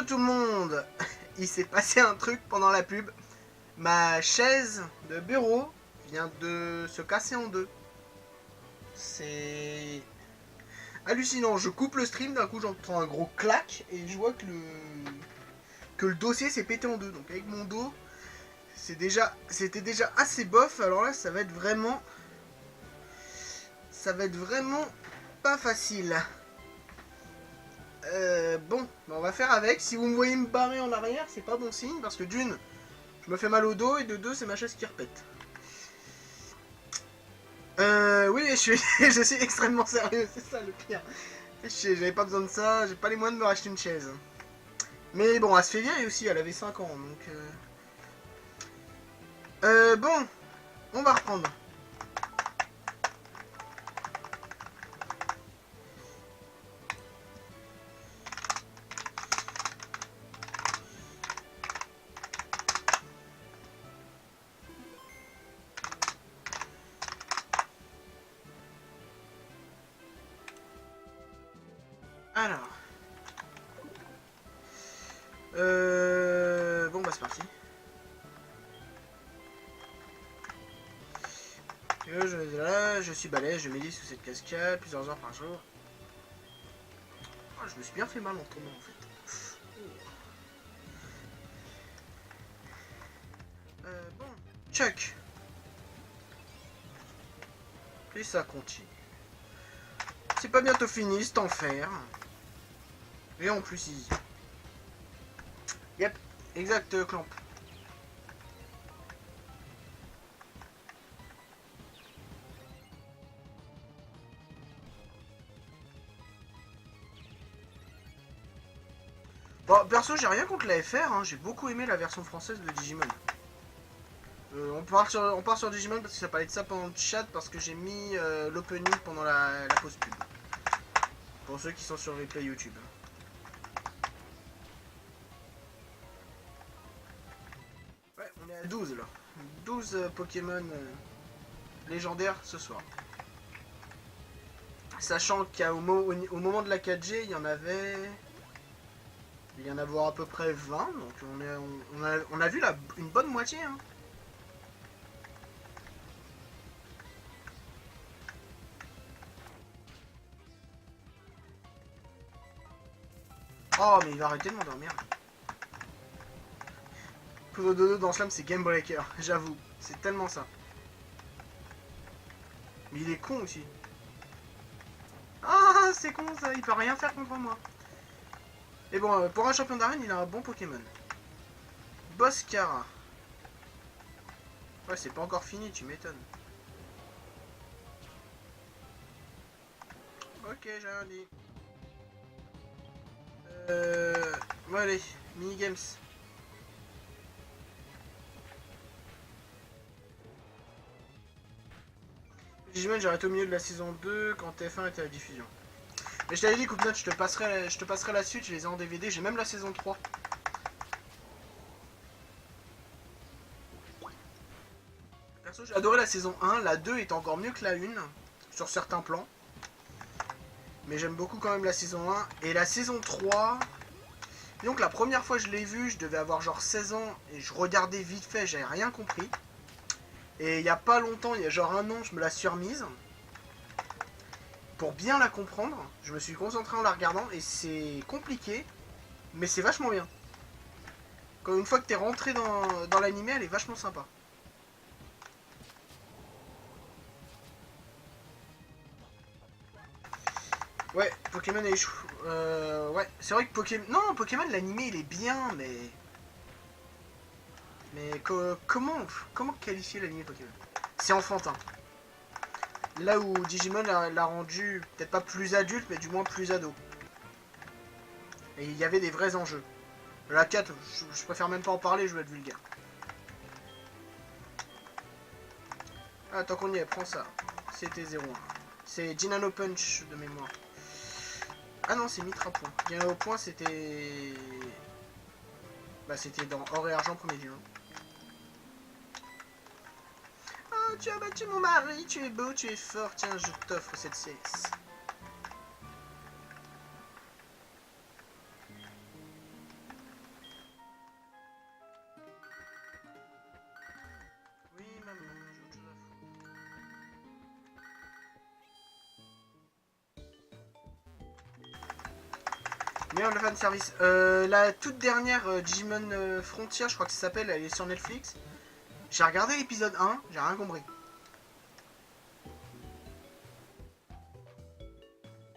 Tout le monde. Il s'est passé un truc pendant la pub. Ma chaise de bureau vient de se casser en deux. C'est hallucinant. Je coupe le stream, d'un coup j'entends un gros clac et je vois que le dossier s'est pété en deux. Donc avec mon dos, c'était déjà assez bof. Alors là, ça va être vraiment pas facile. Bon, on va faire avec. Si vous me voyez me barrer en arrière, c'est pas bon signe parce que d'une, je me fais mal au dos et de deux, c'est ma chaise qui repète. Oui, je suis extrêmement sérieux, c'est ça le pire. J'avais pas besoin de ça, j'ai pas les moyens de me racheter une chaise. Mais bon, elle se fait vieille aussi, elle avait 5 ans, donc... bon, on va reprendre. Alors... bon, bah c'est parti. Je suis balèze, je médite sous cette cascade plusieurs heures par jour. Oh, je me suis bien fait mal en tournant en fait. Bon, Chuck. Et ça continue. C'est pas bientôt fini cet enfer. Et en plus easy. Yep, exact, Clamp. Bon, perso, j'ai rien contre la FR, hein. J'ai beaucoup aimé la version française de Digimon. On part sur Digimon parce que ça parlait de ça pendant le chat, parce que j'ai mis l'opening pendant la pause pub. Pour ceux qui sont sur replay YouTube. Ouais, on est à 12 là. 12 Pokémon légendaires ce soir. Sachant qu'au moment de la 4G, il y en avait... Il y en avait à peu près 20, donc on a vu une bonne moitié. Hein. Oh, mais il va arrêter de m'endormir. Poudre dodo dans Slam, c'est Game Breaker, j'avoue. C'est tellement ça. Mais il est con aussi. Ah, c'est con ça, il peut rien faire contre moi. Et bon, pour un champion d'arène, il a un bon Pokémon. Boscara. Ouais, c'est pas encore fini, tu m'étonnes. Ok, j'ai rien dit. Bon allez, minigames. Digimon, j'ai arrêté au milieu de la saison 2 quand TF1 était à la diffusion. Mais je t'avais dit, Coupe-Note, je te passerai la suite, je les ai en DVD, j'ai même la saison 3. Perso, j'ai adoré la saison 1, la 2 est encore mieux que la 1, sur certains plans. Mais j'aime beaucoup quand même la saison 1. Et la saison 3... Donc la première fois que je l'ai vue, je devais avoir genre 16 ans, et je regardais vite fait, j'avais rien compris. Et il y a pas longtemps, il y a genre un an, je me la suis remise. Pour bien la comprendre, je me suis concentré en la regardant, et c'est compliqué, mais c'est vachement bien. Quand une fois que t'es rentré dans l'animé, elle est vachement sympa. Ouais, Pokémon est chou. Ouais, c'est vrai que Pokémon... Non, Pokémon, l'animé, il est bien, mais... Mais comment qualifier l'animé Pokémon? C'est enfantin. Là où Digimon l'a rendu, peut-être pas plus adulte, mais du moins plus ado. Et il y avait des vrais enjeux. La 4, je préfère même pas en parler, je vais être vulgaire. Ah, tant qu'on y est, prends ça. C'était 0-1. C'est Jinano Punch de mémoire. Ah non, c'est Mitra Point. Jinano Point, c'était... Bah, c'était dans Or et Argent, premier du nom. Oh, tu as battu mon mari, tu es beau, tu es fort. Tiens, je t'offre cette CS. Meilleur le fanservice. La toute dernière Digimon Frontier, je crois que ça s'appelle, elle est sur Netflix. J'ai regardé l'épisode 1, j'ai rien compris.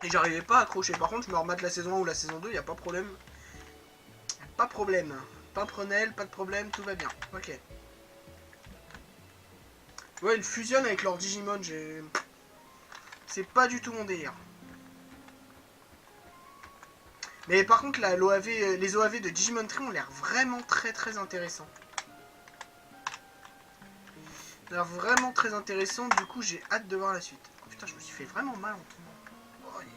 Et j'arrivais pas à accrocher. Par contre, je me remate la saison 1 ou la saison 2, y a pas de problème. Pas de problème. Pimprenel, pas de problème, tout va bien. Ok. Ouais, ils fusionnent avec leur Digimon, j'ai... C'est pas du tout mon délire. Mais par contre, là, les OAV de Digimon Tree ont l'air vraiment très intéressants. Ils ont l'air vraiment très intéressants, du coup j'ai hâte de voir la suite. Oh putain, je me suis fait vraiment mal en tournant. Oh, aïe,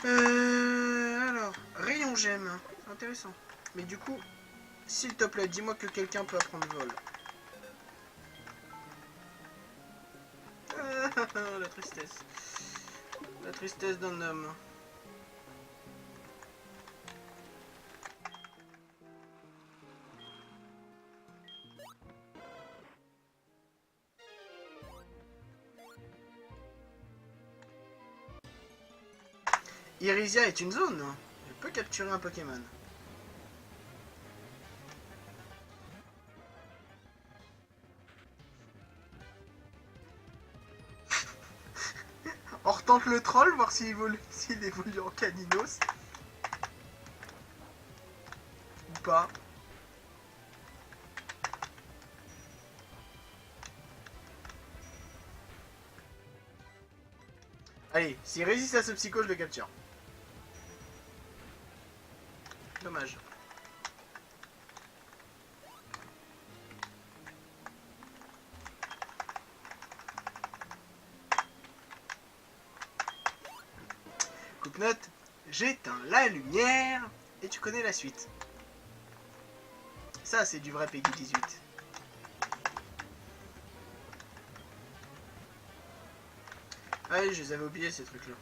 aïe, aïe. Alors, rayon gemme, c'est intéressant. Mais du coup, s'il te plaît, dis-moi que quelqu'un peut apprendre vol. La tristesse. La tristesse d'un homme. Irisia est une zone. Elle peut capturer un Pokémon. On retente le troll, voir s'il évolue en Caninos. Ou pas. Allez, s'il résiste à ce psycho, je le capture. Dommage. Coupe-note, j'éteins la lumière et tu connais la suite. Ça, c'est du vrai Peggy 18. Ah oui, je les avais oubliés ces trucs-là.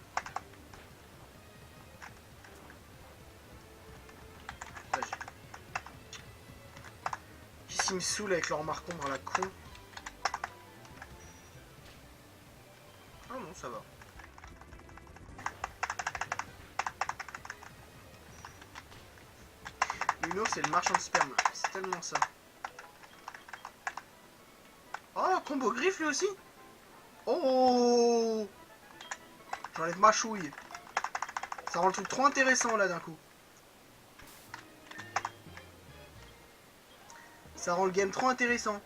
Qu'est-ce qu'ils me saoulent avec leur marcombre à la con. Oh non, ça va. Luno, c'est le marchand de sperme. C'est tellement ça. Oh, combo griffe lui aussi. Oh, j'enlève ma chouille. Ça rend le truc trop intéressant là d'un coup. Ça rend le game trop intéressant.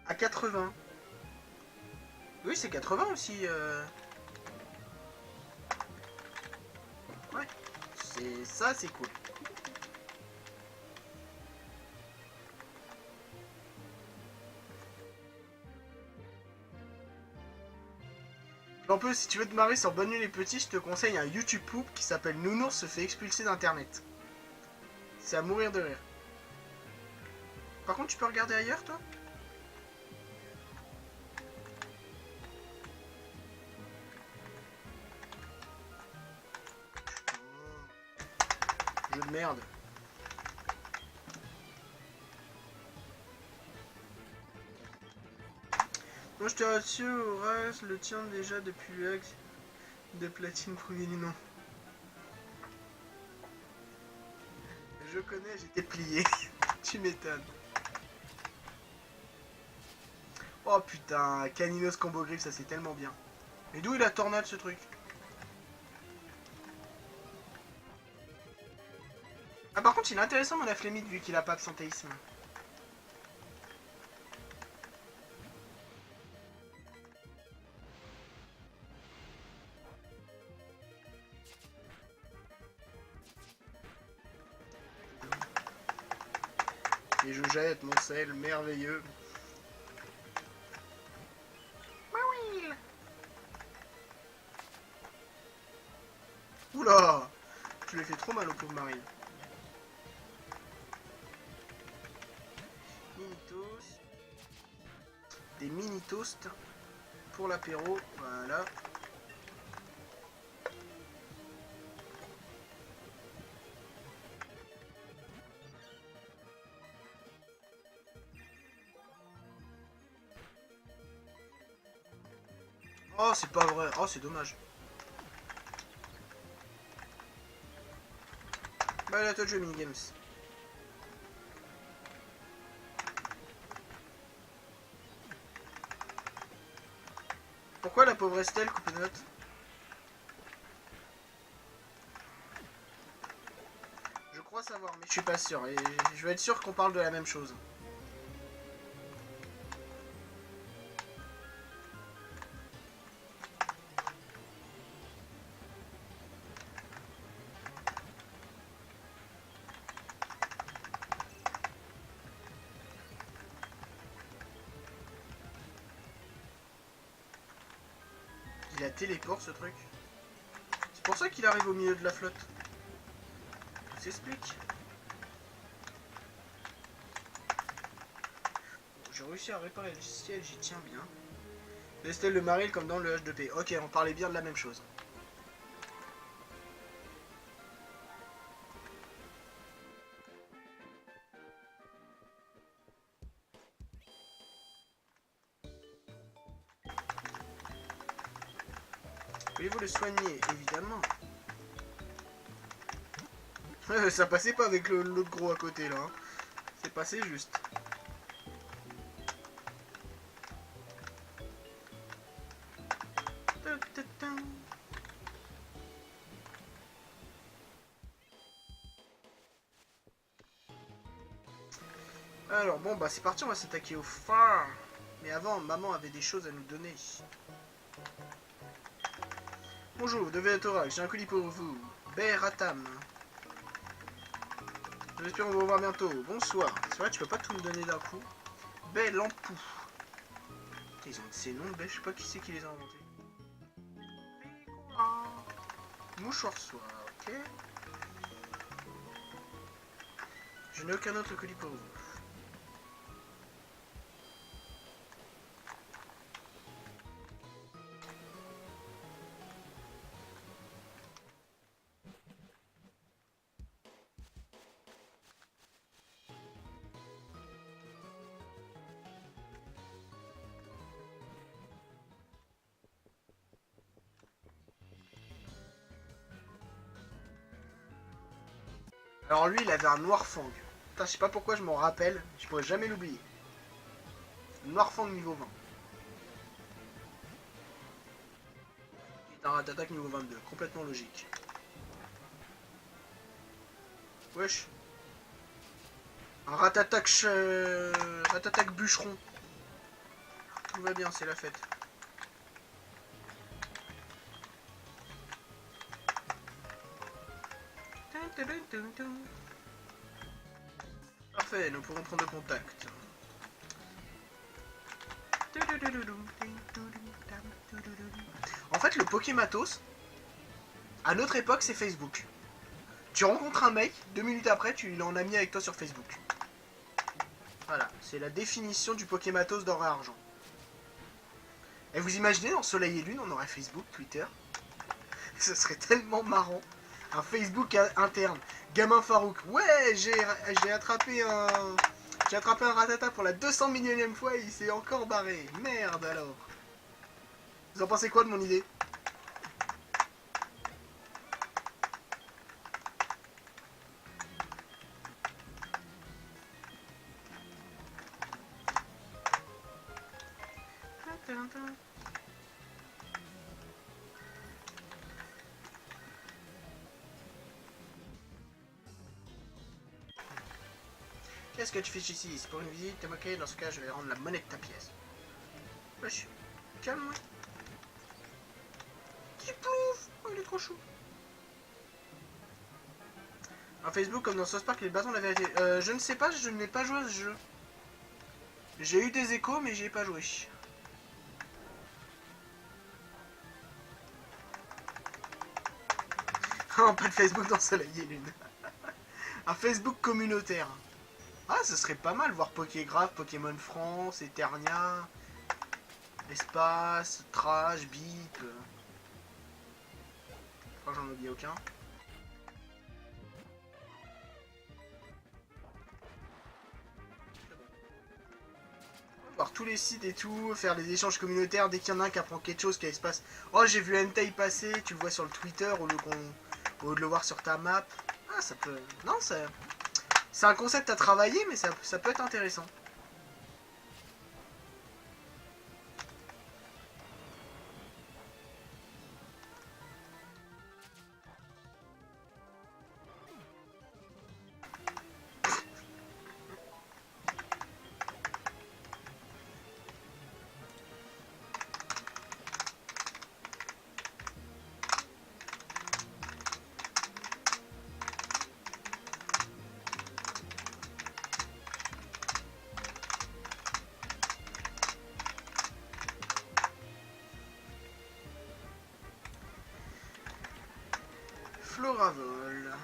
À 80. Oui, c'est 80 aussi. Ouais. C'est ça, c'est cool. En plus, si tu veux te marrer sur Bonne Nuit les Petits, je te conseille un YouTube poop qui s'appelle Nounours se fait expulser d'internet. C'est à mourir de rire. Par contre, tu peux regarder ailleurs, toi? Jeu de merde. Moi je te rassure, Horace le tient déjà depuis l'axe de platine premier non. Je connais, j'étais plié. Tu m'étonnes. Oh putain, Caninos combo griffe, ça c'est tellement bien. Mais d'où il a tornade ce truc? Ah par contre il est intéressant mon Aflémite vu qu'il a pas absentéisme. Et je jette mon sel merveilleux. Oula, tu lui as fait trop mal au pauvre Marine. Mini toast. Des mini toasts pour l'apéro, voilà. Oh, c'est pas vrai. Oh, c'est dommage. Bah, là, toi, de jeu minigames. Pourquoi la pauvre Estelle coupe les notes? Je crois savoir, mais je suis pas sûr. Et je veux être sûr qu'on parle de la même chose. Il a téléport ce truc. C'est pour ça qu'il arrive au milieu de la flotte. Ça s'explique. J'ai réussi à réparer le ciel, j'y tiens bien. L'Estelle de Maril comme dans le H2P. Ok, on parlait bien de la même chose. Voulez-vous le soigner? Évidemment. Ça passait pas avec l'autre gros à côté là. Hein. C'est passé juste. Alors bon bah c'est parti, on va s'attaquer au phare. Mais avant, maman avait des choses à nous donner. Bonjour, vous devez être oracle, j'ai un colis pour vous. Beratam. J'espère qu'on va vous revoir bientôt. Bonsoir. C'est vrai, tu peux pas tout me donner d'un coup. Belle Ampou. Ils ont ces noms de bêtes, je sais pas qui c'est qui les a inventés. Mouchoir soir, ok. Je n'ai aucun autre colis pour vous. Alors lui, il avait un noir fang. Putain, je sais pas pourquoi je m'en rappelle, je pourrais jamais l'oublier. Noir fang niveau 20. Il est un rat-attaque niveau 22, complètement logique. Wesh. Un rat-attaque bûcheron. Tout va bien, c'est la fête. Parfait, nous pourrons prendre contact. En fait, le Pokématos, à notre époque, c'est Facebook. Tu rencontres un mec, 2 minutes après, tu l'en as mis avec toi sur Facebook. Voilà, c'est la définition du Pokématos d'or et argent. Et vous imaginez, dans Soleil et Lune, on aurait Facebook, Twitter. Ce serait tellement marrant. Un Facebook interne. Gamin Farouk. Ouais, j'ai attrapé un... J'ai attrapé un ratata pour la 200 millionième fois et il s'est encore barré. Merde alors. Vous en pensez quoi de mon idée? Qu'est-ce que tu fais ici? C'est pour une visite, t'es moqué? Dans ce cas, je vais rendre la monnaie de ta pièce. Wesh, calme-moi. Qui plouf. Oh, il est trop chou. Un Facebook comme dans South Park, les bâtons de la vérité. Je ne sais pas, je n'ai pas joué à ce jeu. J'ai eu des échos, mais j'y ai pas joué. Non, pas de Facebook dans Soleil et Lune. Un Facebook communautaire. Ah, ce serait pas mal voir Pokégraph, Pokémon France, Eternia, Espace, Trash, Bip. Je crois que j'en oublie aucun. par tous les sites et tout, faire des échanges communautaires dès qu'il y en a un qui apprend quelque chose, qui se passe. Oh, j'ai vu Entei passer, tu le vois sur le Twitter au lieu de le voir sur ta map. Ah, ça peut. Non, c'est un concept à travailler, mais ça peut être intéressant. Floravol.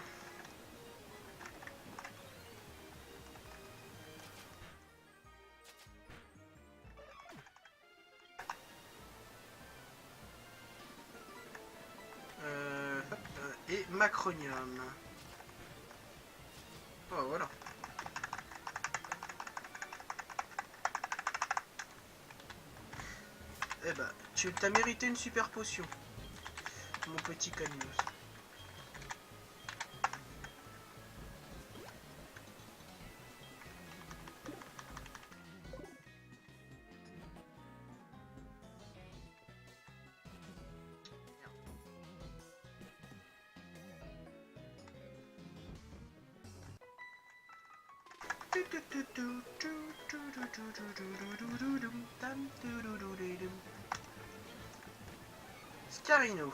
Et Macronium. Oh, voilà. Eh ben, tu t'as mérité une super potion, mon petit Caninos. Scarino.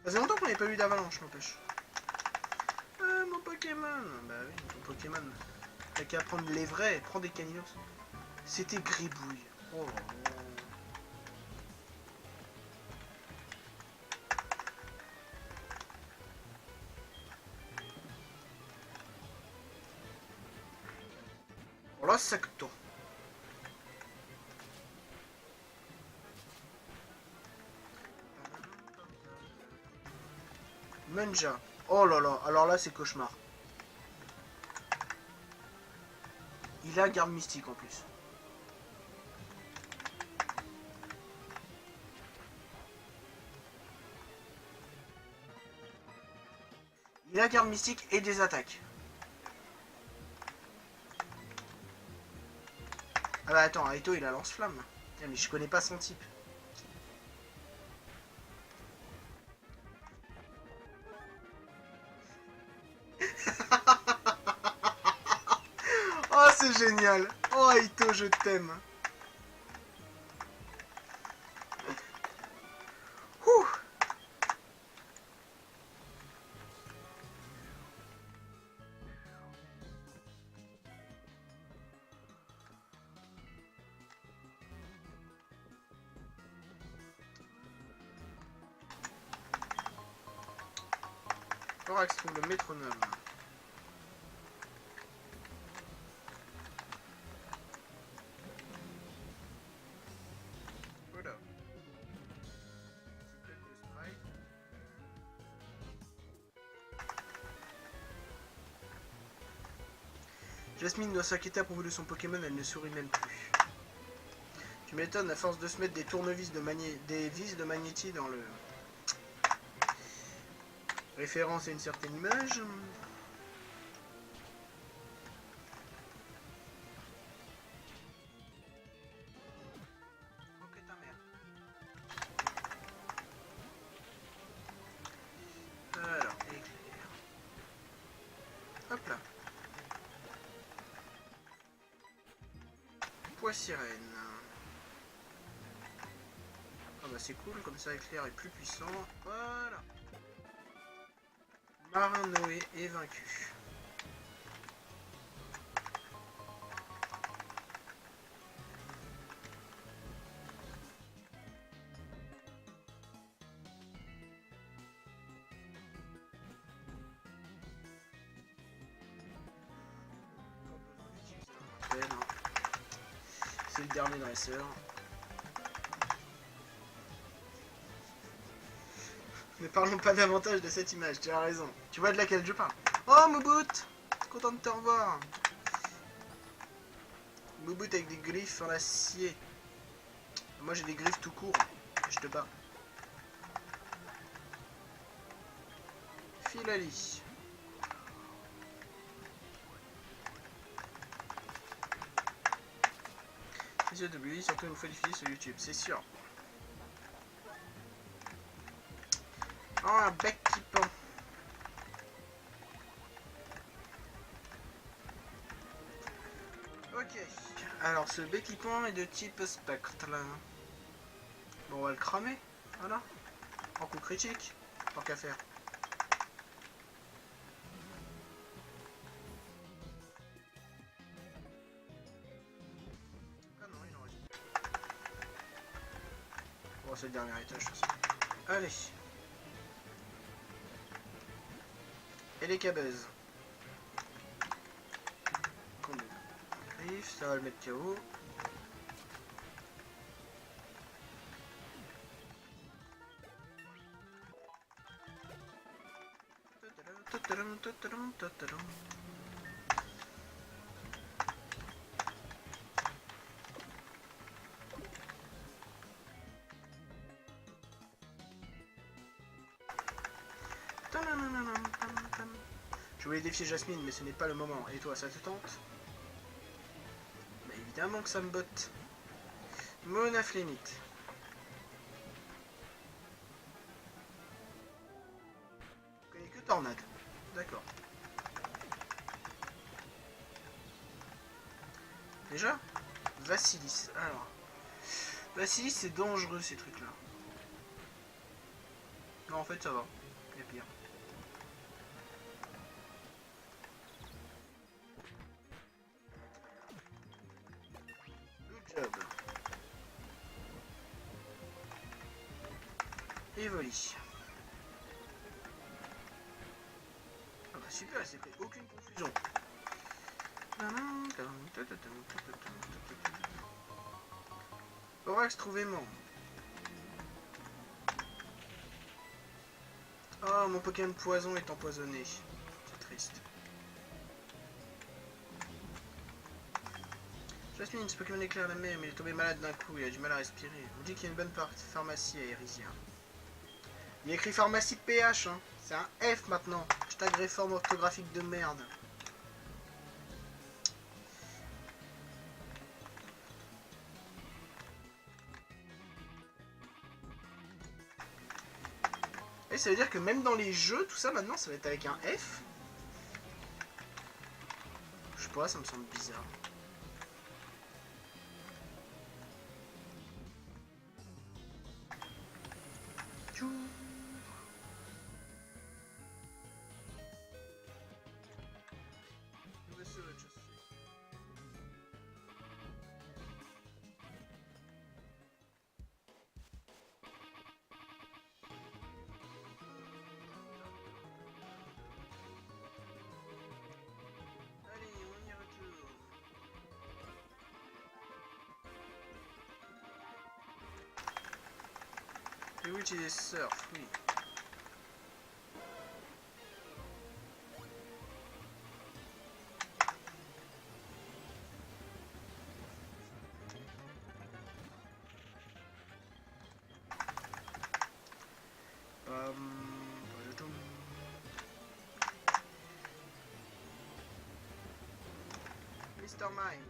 Ça fait longtemps qu'on n'avait pas eu d'avalanche, n'empêche. Ah, mon Pokémon. Bah oui, ton Pokémon. T'as qu'à prendre les vrais, prends des Caninos. C'était Gribouille. Oh. Voilà, secto. Munja. Oh là là, alors là c'est cauchemar. Il a garde mystique en plus. Il a garde mystique et des attaques. Ah bah attends, Aito il a lance-flamme. Mais je connais pas son type. Oh c'est génial. Oh Aito je t'aime. Ouh. Thorax trouve le métronome. Voilà. Jasmine doit s'inquiéter à propos de son Pokémon, elle ne sourit même plus. Tu m'étonnes à force de se mettre des tournevis des vis de magnétie dans le... Référence à une certaine image. Ok ta mère. Alors, éclair. Hop là. Poids sirène. Ah bah c'est cool, comme ça éclair est plus puissant. Voilà. Marin Noé est vaincu. C'est le dernier dresseur. Ne parlons pas davantage de cette image, tu as raison. Tu vois de laquelle je parle. Oh, Moubout! Content de te revoir. Moubout avec des griffes en acier. Moi j'ai des griffes tout court. Je te bats. Filali. W, surtout une fois diffusé sur YouTube, c'est sûr. Oh, un bec qui pend. Ok. Alors, ce bec qui pend est de type spectre. Bon, on va le cramer. Voilà. En coup critique. Tant qu'à faire. Ah non, il en reste. Bon, c'est le dernier étage, de toute façon. Allez. Et les cabeuses. Ça va le mettre KO. Je voulais défier Jasmine, mais ce n'est pas le moment. Et toi, ça te tente? Bah évidemment que ça me botte. Mona Flémite. Je connais que Tornade. D'accord. Déjà Vassilis. Alors. Vassilis, c'est dangereux ces trucs-là. Non, en fait, ça va. Il y a pire. Good job. Evoli. Ah bah super, elle s'est fait aucune confusion. Orax trouvé mort. Oh, mon Pokémon poison est empoisonné. C'est triste. Jasmine, ce Pokémon éclaire la mer, mais il est tombé malade d'un coup, il a du mal à respirer. On dit qu'il y a une bonne pharmacie à Hérisia. Il y a écrit pharmacie PH, hein. C'est un F maintenant. Hashtag réforme orthographique de merde. Et ça veut dire que même dans les jeux, tout ça maintenant, ça va être avec un F. Je sais pas, ça me semble bizarre. Tchou. Je vais utiliser surf, oui. Mr. Mime.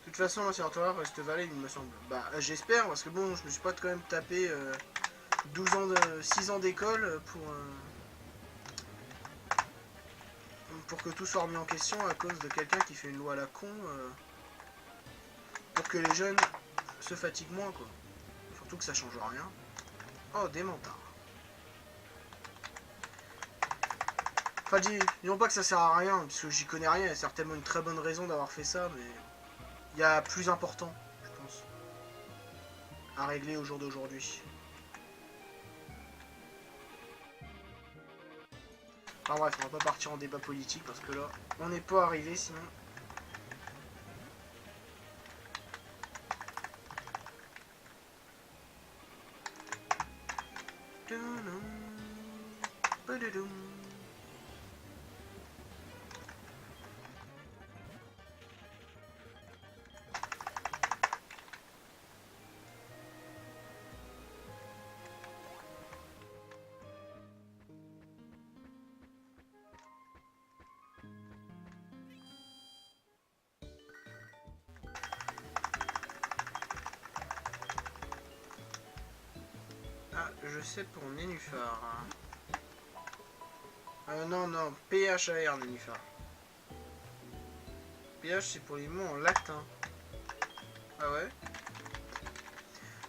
De toute façon, l'observatoire reste valide, il me semble. Bah, j'espère, parce que bon, je me suis pas quand même tapé 12 ans de, 6 ans d'école pour que tout soit remis en question à cause de quelqu'un qui fait une loi à la con pour que les jeunes se fatiguent moins, quoi. Surtout que ça change rien. Oh, des mentards. Enfin, disons pas que ça sert à rien, parce que j'y connais rien, il y a certainement une très bonne raison d'avoir fait ça, mais il y a plus important, je pense, à régler au jour d'aujourd'hui. Enfin bref, on va pas partir en débat politique, parce que là, on n'est pas arrivé sinon. Ah, je sais pour Nénuphar. Non, non, PHAR Nénuphar. PH c'est pour les mots en latin. Ah ouais?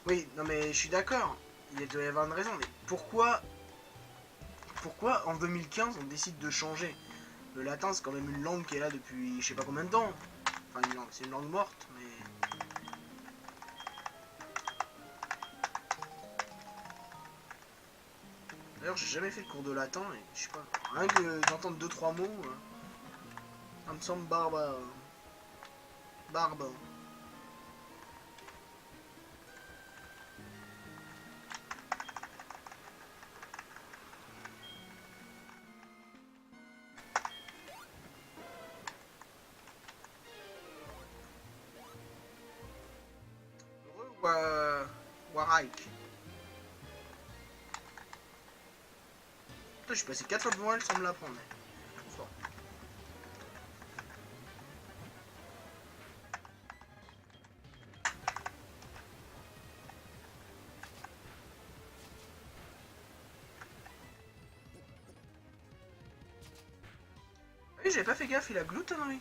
Oui, non mais je suis d'accord. Il doit y avoir une raison, mais pourquoi en 2015 on décide de changer? Le latin c'est quand même une langue qui est là depuis je sais pas combien de temps. Enfin une langue, c'est une langue morte, mais... D'ailleurs j'ai jamais fait de cours de latin et je sais pas. Rien que d'entendre 2-3 mots, ça me semble barbare. Barbe. Warike. Putain, je suis passé 4 fois devant elle sans me la prendre. Fort. Oui, j'avais pas fait gaffe, il a glouton dans lui.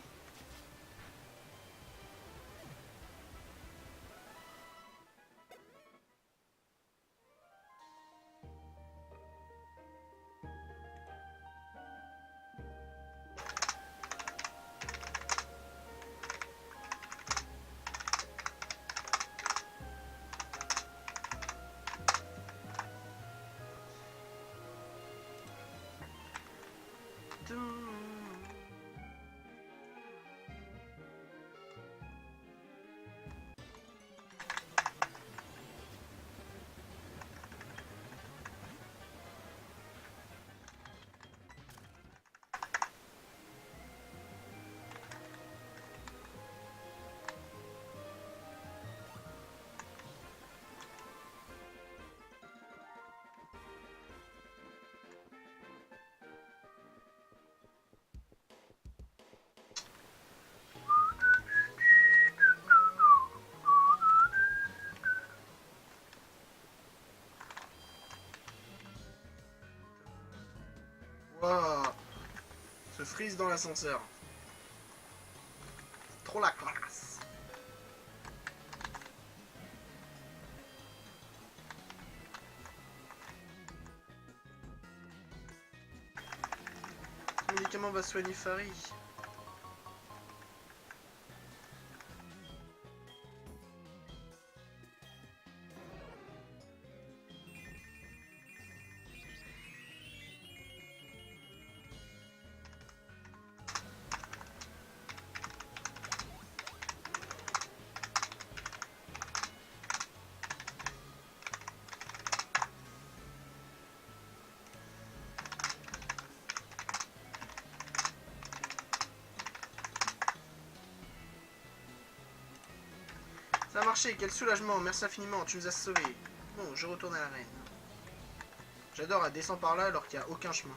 Waouh. Se frise dans l'ascenseur. Trop la classe. Ce médicament va soigner Farid. Ça a marché, quel soulagement, merci infiniment, tu nous as sauvés. Bon, je retourne à l'arène. J'adore, elle descend par là alors qu'il n'y a aucun chemin.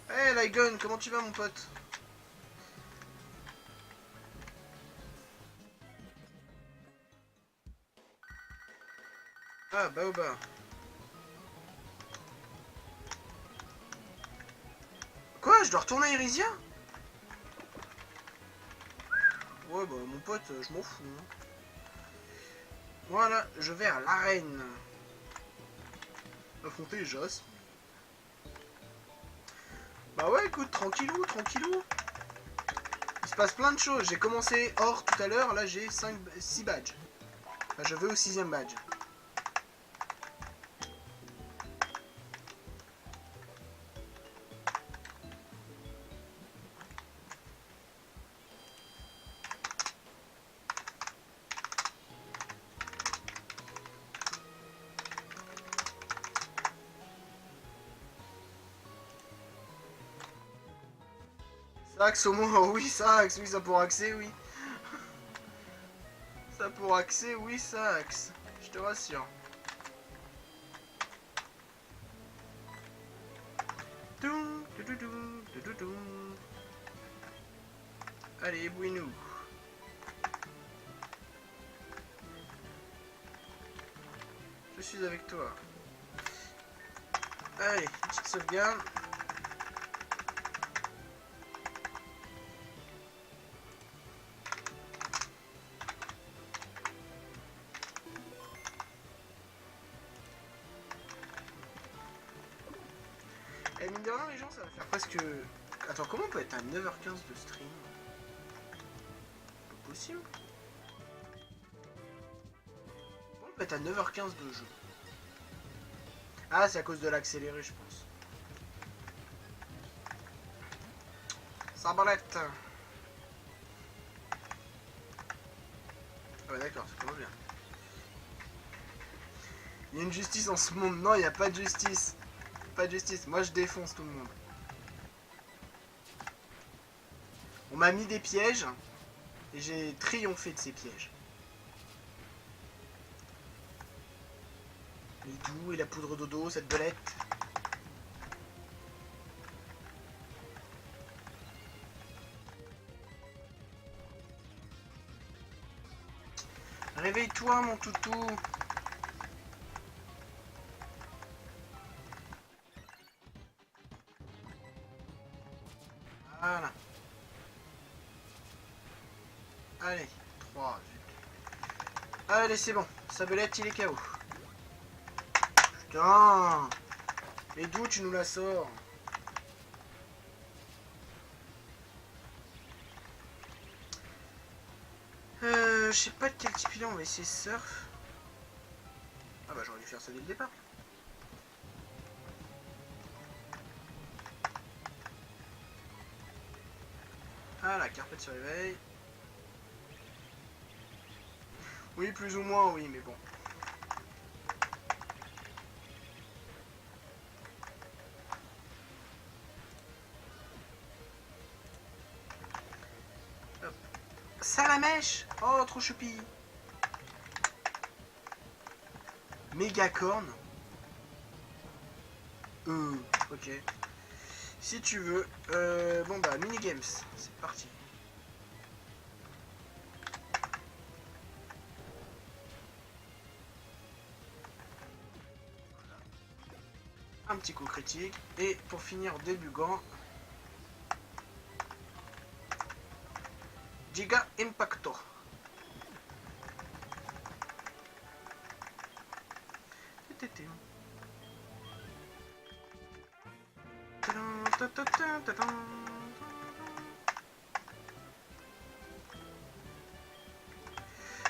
Hey Lygon, comment tu vas mon pote? Ah, Baoba. Quoi, je dois retourner à Irisia? Ouais, bah mon pote, je m'en fous. Hein. Voilà, je vais à l'arène. Affronter Joss. Bah ouais, écoute, tranquillou, tranquillou. Il se passe plein de choses. J'ai commencé or tout à l'heure, là j'ai 6 badges. Enfin, je vais au 6ème badge. Ça axe au moins, oui, ça axe, oui, ça pour axer, oui. Ça pour axer, oui, ça axe. Je te rassure. Allez, bouille-nous. Je suis avec toi. Allez, petite sauvegarde. Et mine de rien, les gens, ça va faire presque... Attends, comment on peut être à 9h15 de stream? C'est possible. Comment on peut être à 9h15 de jeu? Ah, c'est à cause de l'accéléré, je pense. Sarbalette. Ah ouais, d'accord, ça commence bien. Il y a une justice en ce monde. Non, il n'y a pas de justice. Pas de justice. Moi, je défonce tout le monde. On m'a mis des pièges. Et j'ai triomphé de ces pièges. Le doux et la poudre dodo, cette belette. Réveille-toi, mon toutou. Voilà. Allez, 3. Allez, c'est bon. Sabelette, il est KO. Putain. Et d'où tu nous la sors? Je sais pas de quel type il est, on va essayer surf. Ah bah j'aurais dû faire ça dès le départ. Ah, la carpette se réveille. Oui, plus ou moins, oui, mais bon. Hop. Salamèche. Oh, trop choupi. Mégacorne. Ok. Si tu veux. Bon bah, minigames. C'est parti. Un petit coup critique. Et pour finir, début gant. Giga Impacto.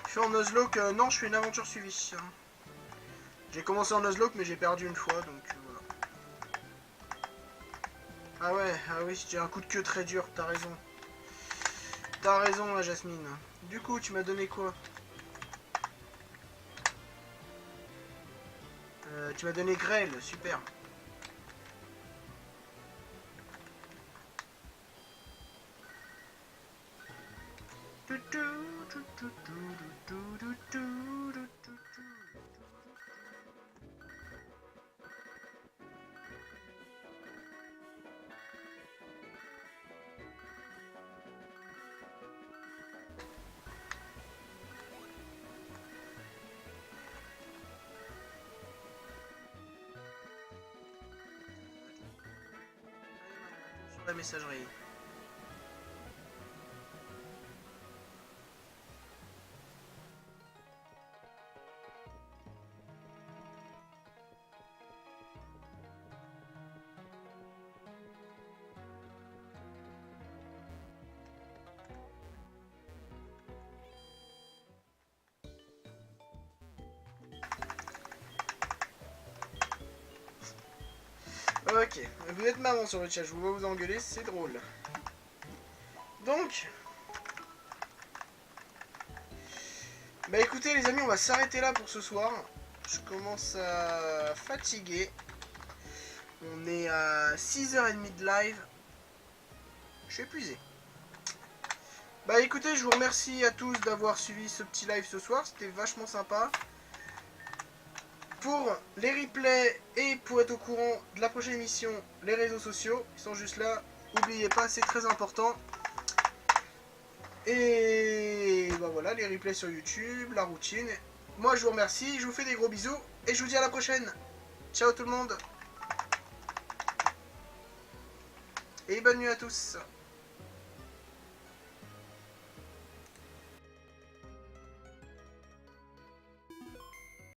Je suis en Nuzlocke, non, je fais une aventure suivie. J'ai commencé en Nuzlocke, mais j'ai perdu une fois, donc voilà. Ah ouais, ah oui, j'ai un coup de queue très dur, t'as raison. T'as raison, la Jasmine. Du coup, tu m'as donné quoi? Tu m'as donné grêle, super. Sur la messagerie. Ok, vous êtes marrant sur le chat, je vous vois vous engueuler, c'est drôle. Donc, bah écoutez les amis, on va s'arrêter là pour ce soir. Je commence à fatiguer. On est à 6h30 de live. Je suis épuisé. Bah écoutez, je vous remercie à tous d'avoir suivi ce petit live ce soir. C'était vachement sympa. Pour les replays et pour être au courant de la prochaine émission, les réseaux sociaux, ils sont juste là. N'oubliez pas, c'est très important. Et bah voilà, les replays sur YouTube, la routine. Moi je vous remercie, je vous fais des gros bisous et je vous dis à la prochaine. Ciao tout le monde. Et bonne nuit à tous.